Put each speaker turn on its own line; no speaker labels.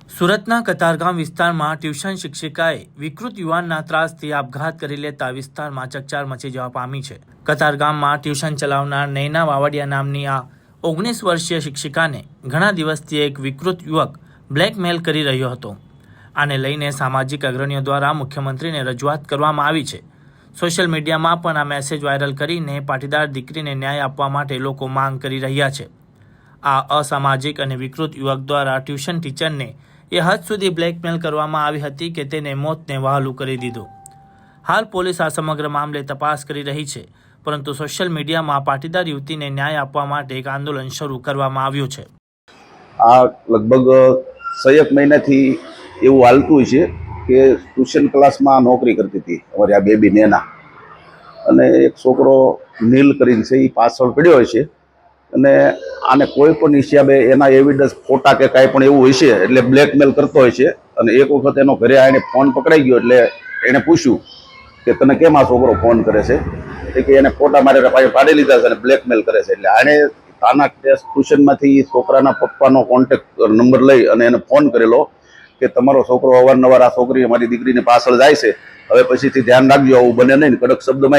સુરતના કતારગામ વિસ્તારમાં ટ્યુશન શિક્ષિકાએ વિકૃત યુવાનના ત્રાસથી આપઘાત કરી લેતા વિસ્તારમાં ચકચાર મચી જવા પામી છે। કતારગામમાં ટ્યુશન ચલાવનાર નૈના વાવડિયા નામની આ 19 વર્ષીય શિક્ષિકાને ઘણા દિવસથી એક વિકૃત યુવક બ્લેકમેલ કરી રહ્યો હતો। આને લઈને સામાજિક અગ્રણીઓ દ્વારા મુખ્યમંત્રીને રજૂઆત કરવામાં આવી છે। સોશિયલ મીડિયામાં પણ આ મેસેજ વાયરલ કરીને પાટીદાર દીકરીને ન્યાય આપવા માટે લોકો માંગ કરી રહ્યા છે। આ અસામાજિક અને વિકૃત યુવક દ્વારા ટ્યુશન ટીચરને એ હદ સુધી બ્લેકમેલ કરવામાં આવી હતી કે તેને મોતને વહાલું કરી દીધું। હાલ પોલીસ આ સમગ્ર મામલે તપાસ કરી રહી છે, પરંતુ સોશિયલ મીડિયામાં પાટીદાર યુવતીને ન્યાય આપવા માટે એક આંદોલન શરૂ કરવામાં આવ્યું છે।
આ લગભગ 6 મહિનાથી એવું હાલતું છે કે ટ્યુશન ક્લાસમાં નોકરી કરતી હતી અમારી આ બેબી નેના, અને એક છોકરો નીલ કરીને છે એ પાછળ પડ્યો હોય છે, અને આને કોઈ પણ હિસાબે એના એવિડન્સ ફોટા કે કાંઈ પણ એવું હોય છે એટલે બ્લેકમેલ કરતો હોય છે। અને એક વખત એનો ઘરે આવીને ફોન પકડાઈ ગયો એટલે એણે પૂછ્યું કે તને કેમ આ છોકરો ફોન કરે છે, એટલે કે એને ફોટા મારે પાડી લીધા છે અને બ્લેકમેલ કરે છે। એટલે આણે તાના ટેસ્ટ ટ્યુશનમાંથી છોકરાના પપ્પાનો કોન્ટેક્ટ નંબર લઈ અને એને ફોન કરેલો કે તમારો છોકરો અવારનવાર આ છોકરી અમારી દીકરીને પાછળ જાય છે, હવે પછીથી ધ્યાન રાખજો, આવું બને નહીં, કડક શબ્દમાં